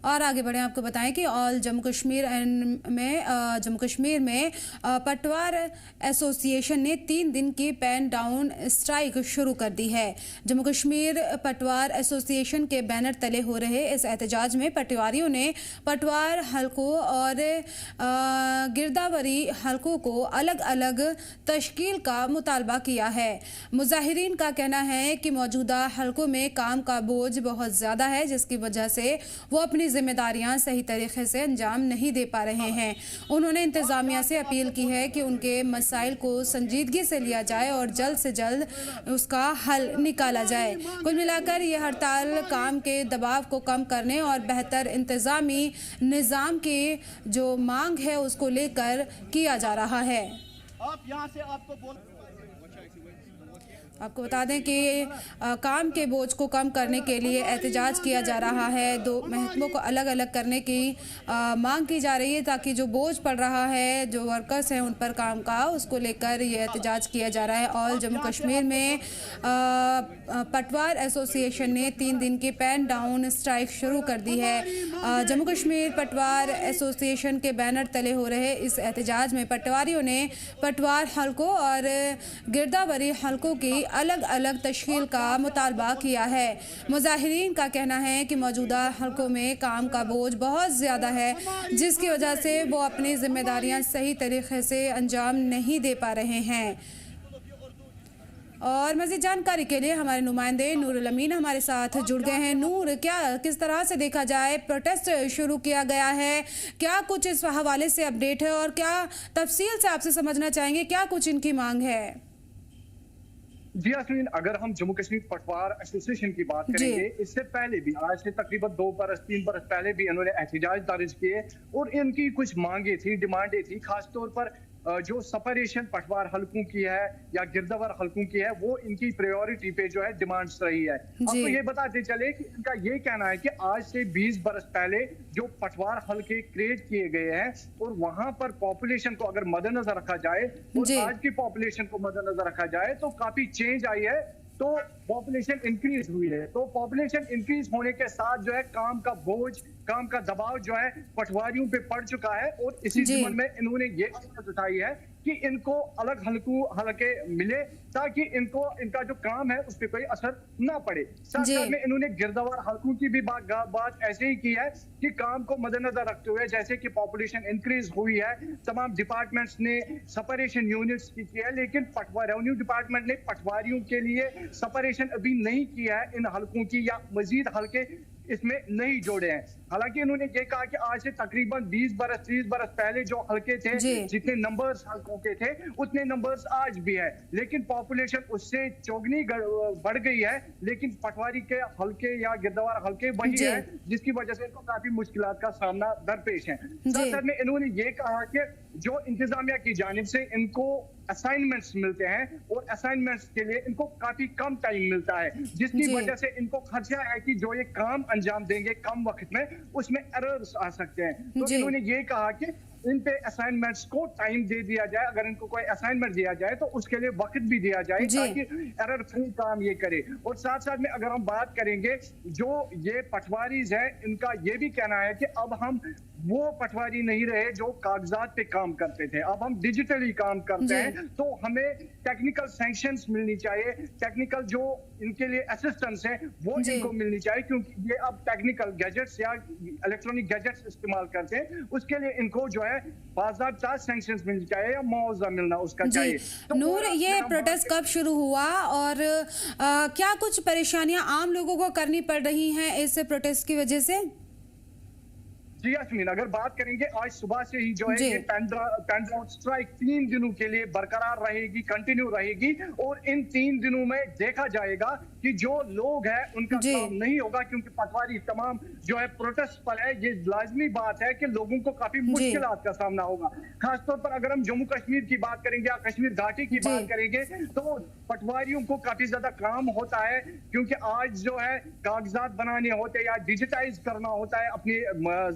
और आगे बढ़े आपको बताएं कि ऑल जम्मू कश्मीर में पटवार एसोसिएशन ने 3 दिन की पेन डाउन स्ट्राइक शुरू कर दी है। जम्मू कश्मीर पटवार एसोसिएशन के बैनर तले हो रहे इस एहतजाज में पटवारियों ने पटवार हलकों और गिरदावरी हलकों को अलग अलग तश्कील का मुतालबा किया है। मुजाहिरीन का कहना है कि मौजूदा हलकों में काम का बोझ बहुत ज़्यादा है, जिसकी वजह से वो अपनी जिम्मेदारियां सही तरीके से अंजाम नहीं दे पा रहे हैं। उन्होंने इंतज़ामिया से अपील की है कि उनके मसाइल को संजीदगी से लिया जाए और जल्द से जल्द उसका हल निकाला जाए। कुल मिलाकर यह हड़ताल काम के दबाव को कम करने और बेहतर इंतज़ामी निज़ाम की जो मांग है उसको लेकर किया जा रहा है। आप यहाँ से आपको बता दें कि काम के बोझ को कम करने के लिए एहतजाज किया जा रहा है। 2 महकमों को अलग अलग करने की मांग की जा रही है ताकि जो बोझ पड़ रहा है, जो वर्कर्स हैं उन पर काम का, उसको लेकर ये एहतजाज किया जा रहा है। ऑल जम्मू कश्मीर में पटवार एसोसिएशन ने 3 दिन की पेन डाउन स्ट्राइक शुरू कर दी है। जम्मू कश्मीर पटवार एसोसिएशन के बैनर तले हो रहे इस एहतजाज में पटवारियों ने पटवार हलकों और गिरदावरी हलकों की अलग अलग तश्कील का मुतालबा किया है। मुजाहिरीन का कहना है कि मौजूदा हलकों में काम का बोझ बहुत ज़्यादा है, जिसकी वजह से वो अपनी जिम्मेदारियां सही तरीके से अंजाम नहीं दे पा रहे हैं। और मज़ीद जानकारी के लिए हमारे नुमाइंदे नूरुल अमीन हमारे साथ जुड़ गए हैं। नूर, किस तरह से देखा जाए प्रोटेस्ट शुरू किया गया है, क्या कुछ इस हवाले से अपडेट है और क्या तफसील से आपसे समझना चाहेंगे, क्या कुछ इनकी मांग है? जी यास्मीन, अगर हम जम्मू कश्मीर पटवार एसोसिएशन की बात करेंगे, इससे पहले भी आज से तकरीबन 2-3 बरस पहले भी इन्होंने एहतजाज दर्ज किए और इनकी कुछ मांगे थी, डिमांडें थी। खासतौर पर जो सेपरेशन पटवार हलकों की है या गिरदावर हलकों की है, वो इनकी प्रायोरिटी पे जो है डिमांड्स रही है। आपको ये बताते चले कि इनका ये कहना है कि आज से 20 बरस पहले जो पटवार हलके क्रिएट किए गए हैं और वहां पर पॉपुलेशन को अगर मद्देनजर रखा जाए और आज की पॉपुलेशन को मद्देनजर रखा जाए तो काफी चेंज आई है, तो पॉपुलेशन इंक्रीज हुई है। तो पॉपुलेशन इंक्रीज होने के साथ जो है काम का बोझ, काम का दबाव जो है पटवारियों पे पड़ चुका है और इसी ज़िम्मन में इन्होंने ये आवाज़ उठाई है कि इनको अलग हलके मिले ताकि इनका जो काम है उस पर कोई असर ना पड़े। साथ साथ में इन्होंने गिरदावर हलकों की भी बात ऐसे ही की है कि काम को मद्देनजर रखते हुए जैसे कि पॉपुलेशन इंक्रीज हुई है, तमाम डिपार्टमेंट्स ने सेपरेशन यूनिट्स की है, लेकिन रेवेन्यू डिपार्टमेंट ने पटवारियों के लिए सेपरेशन अभी नहीं किया है इन हलकों की, या मजीद हलके इसमें नहीं जोड़े हैं। हालांकि इन्होंने ये कहा कि आज से तकरीबन 20-30 बरस पहले जो हलके थे, जितने नंबर्स हलकों के थे उतने नंबर्स आज भी है, लेकिन पॉपुलेशन उससे चौगुनी बढ़ गई है, लेकिन पटवारी के हलके या गिरदावर हलके वही है, जिसकी वजह से इनको काफी मुश्किलात का सामना दरपेश है। साथ साथ में इन्होंने ये कहा कि जो इंतजामिया की जानिब से इनको असाइनमेंट्स मिलते हैं और असाइनमेंट्स के लिए इनको काफी कम टाइम मिलता है, जिसकी वजह से इनको खर्चा है कि जो ये काम अंजाम देंगे कम वक्त में, उसमें एरर्स आ सकते हैं। तो इन्होंने ये कहा कि इन पे असाइनमेंट्स को टाइम दे दिया जाए, अगर इनको कोई असाइनमेंट दिया जाए तो उसके लिए वक्त भी दिया जाए ताकि एरर फ्री काम ये करे। और साथ साथ में अगर हम बात करेंगे जो ये पटवारीज है, इनका ये भी कहना है कि अब हम वो पटवारी नहीं रहे जो कागजात पे काम करते थे, अब हम डिजिटली काम करते हैं, तो हमें टेक्निकल सैंक्शंस मिलनी चाहिए, टेक्निकल जो इनके लिए असिस्टेंस है वो इनको मिलनी चाहिए, क्योंकि ये अब टेक्निकल गैजेट्स या इलेक्ट्रॉनिक गैजेट्स इस्तेमाल करते हैं, उसके लिए इनको जो है बाज़ाब्ता सैंक्शंस मिलनी चाहिए या मुआवजा मिलना उसका चाहिए। तो नूर, ये प्रोटेस्ट कब शुरू हुआ और क्या कुछ परेशानियां आम लोगों को करनी पड़ रही हैं इस प्रोटेस्ट की वजह से? जी यास्मीन, अगर बात करेंगे आज सुबह से ही जो है ये पेन डाउन स्ट्राइक 3 दिनों के लिए बरकरार रहेगी, कंटिन्यू रहेगी, और इन 3 दिनों में देखा जाएगा कि जो लोग हैं उनका काम नहीं होगा, क्योंकि पटवारी तमाम जो है प्रोटेस्ट पर है। ये लाजमी बात है कि लोगों को काफी मुश्किलात का सामना होगा। खासतौर पर अगर हम जम्मू कश्मीर की बात करेंगे या कश्मीर घाटी की बात करेंगे तो पटवारियों को काफी ज्यादा काम होता है, क्योंकि आज जो है कागजात बनाने होते हैं या डिजिटाइज करना होता है अपनी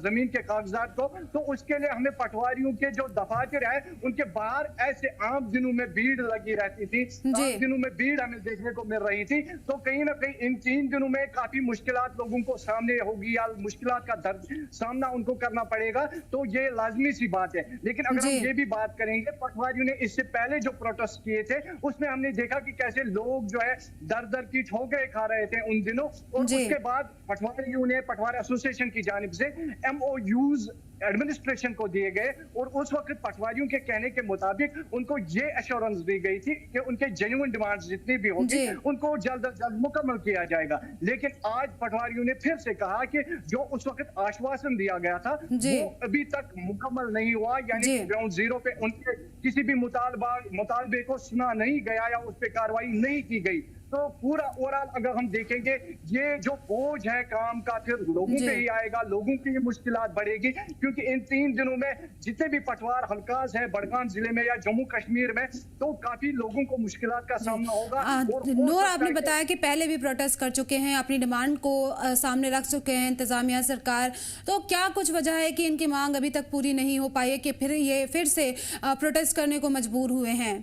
जमीन के कागजात को, तो उसके लिए हमें पटवारियों के जो दफातर है उनके बाहर ऐसे आम दिनों में भीड़ लगी रहती थी, आम दिनों में भीड़ हमें देखने को मिल रही थी। तो कहीं ना कहीं इन 3 दिनों में काफी मुश्किलात लोगों को सामने होगी या मुश्किलात का दर्द सामना उनको करना पड़ेगा, तो ये लाजमी सी बात है। लेकिन अगर हम ये भी बात करेंगे, पटवारियों ने इससे पहले जो प्रोटेस्ट किए थे उसमें हमने देखा कि कैसे लोग जो है दर दर की ठोकरें खा रहे थे उन दिनों, और उसके बाद पटवारियों ने पटवार एसोसिएशन की जानिब से MOUs एडमिनिस्ट्रेशन को दिए गए, और उस वक्त पटवारियों के कहने के मुताबिक उनको ये एश्योरेंस दी गई थी कि उनके जेन्युइन डिमांड्स जितनी भी होंगी उनको जल्द अज जल्द मुकम्मल किया जाएगा। लेकिन आज पटवारियों ने फिर से कहा कि जो उस वक्त आश्वासन दिया गया था वो अभी तक मुकम्मल नहीं हुआ, यानी ग्राउंड जीरो पे उनके किसी भी मुतालबे को सुना नहीं गया या उस पर कार्रवाई नहीं की गई। तो पूरा ओवरऑल अगर हम देखेंगे, ये जो बोझ है काम का फिर लोगों पे ही आएगा, लोगों की मुश्किलात बढ़ेगी, क्योंकि इन 3 दिनों में जितने भी पटवार हल्काज है बड़गाम जिले में या जम्मू कश्मीर में, तो काफी लोगों को मुश्किलात का सामना होगा। नूर, आपने बताया कि पहले भी प्रोटेस्ट कर चुके हैं, अपनी डिमांड को सामने रख चुके हैं इंतजामिया सरकार, तो क्या कुछ वजह है कि इनकी मांग अभी तक पूरी नहीं हो पाई है कि फिर ये फिर से प्रोटेस्ट करने को मजबूर हुए हैं?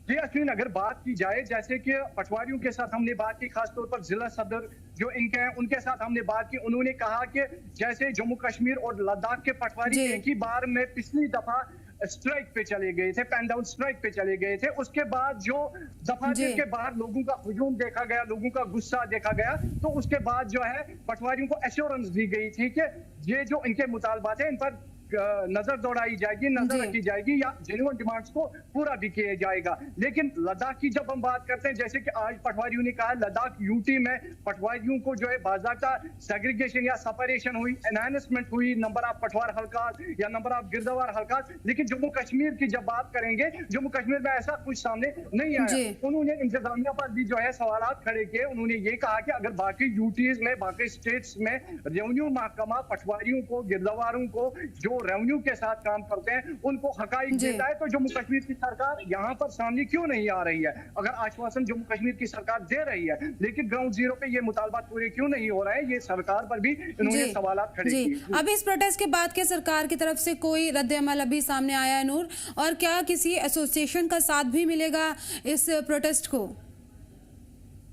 जी अश्विन, अगर बात की जाए, जैसे कि पटवारियों के साथ हमने बात की, खासतौर पर जिला सदर जो इनके हैं उनके साथ हमने बात की, उन्होंने कहा कि जैसे जम्मू कश्मीर और लद्दाख के पटवारी एक ही बार में पिछली दफा स्ट्राइक पे चले गए थे, पेन डाउन स्ट्राइक पे चले गए थे, उसके बाद जो दफा के बाहर लोगों का हुजूम देखा गया, लोगों का गुस्सा देखा गया, तो उसके बाद जो है पटवारियों को एश्योरेंस दी गई थी कि ये जो इनके मुतालबात है इन पर नजर दौड़ाई जाएगी, नजर रखी जाएगी या जेन्युइन डिमांड्स को पूरा भी किया जाएगा। लेकिन लद्दाख की जब हम बात करते हैं, जैसे कि आज पटवारियों ने कहा लद्दाख यूटी में पटवारियों को जो है बाज़ाब्ता सेग्रीगेशन या सेपरेशन हुई, एनहांसमेंट हुई, नंबर ऑफ पटवार हल्कात या नंबर ऑफ गिरदावर हल्कात। लेकिन जम्मू कश्मीर की जब बात करेंगे, जम्मू कश्मीर में ऐसा कुछ सामने नहीं आया। उन्होंने इंतजामिया पर भी जो है सवालात खड़े किए, उन्होंने ये कहा कि अगर बाकी यूटीज में, बाकी स्टेट्स में रेवेन्यू महकमा पटवारियों को, गिरदावारों को जो रेवेन्यू के साथ काम करते हैं उनको हकाइक देता है, तो जम्मू कश्मीर की सरकार यहाँ पर सामने क्यों नहीं आ रही है? अगर आश्वासन जम्मू कश्मीर की सरकार दे रही है, लेकिन ग्राउंड जीरो पे ये मुतालबात पूरे क्यों नहीं हो रहे हैं? ये सरकार पर भी इन्होंने सवालात खड़े किए। अब इस प्रोटेस्ट के बाद के सरकार की तरफ से कोई रद्द अमल अभी सामने आया है नूर, और क्या किसी एसोसिएशन का साथ भी मिलेगा इस प्रोटेस्ट को?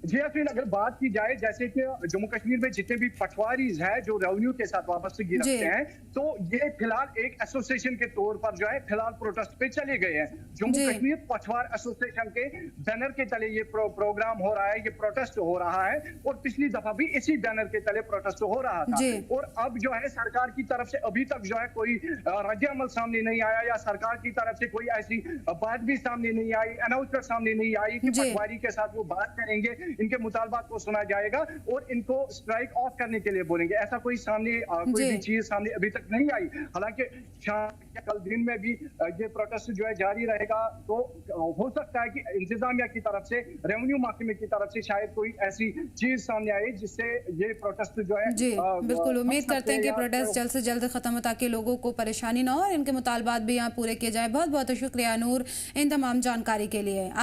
जी अश्विन, अगर बात की जाए, जैसे कि जम्मू कश्मीर में जितने भी पटवारीज हैं जो रेवेन्यू के साथ वाबस्तगी रखते हैं, तो ये फिलहाल एक एसोसिएशन के तौर पर जो है फिलहाल प्रोटेस्ट पे चले गए हैं। जम्मू कश्मीर पटवार एसोसिएशन के बैनर के तले ये प्रोग्राम हो रहा है, ये प्रोटेस्ट हो रहा है, और पिछली दफा भी इसी बैनर के तले प्रोटेस्ट हो रहा था। और अब जो है सरकार की तरफ से अभी तक जो है कोई रद्द अमल सामने नहीं आया, या सरकार की तरफ से कोई ऐसी बात भी सामने नहीं आई, अनाउंसमेंट सामने नहीं आई कि पटवारी के साथ वो बात करेंगे, इनके मुतालबात को सुना जाएगा और इनको स्ट्राइक ऑफ करने के लिए बोलेंगे। ऐसा कोई सामने कोई भी चीज सामने अभी तक नहीं आई। हालांकि कल दिन में भी ये प्रोटेस्ट जो है जारी रहेगा, तो हो सकता है कि इंतजामिया की तरफ से, रेवेन्यू महकमे की तरफ से शायद कोई ऐसी चीज सामने आए जिससे ये प्रोटेस्ट जो है बिल्कुल उम्मीद करते हैं कि प्रोटेस्ट जल्द से जल्द खत्म हो ताकि लोगों को परेशानी ना हो और इनके मुतालबात भी यहाँ पूरे किए जाए। बहुत बहुत शुक्रिया नूर इन तमाम जानकारी के लिए।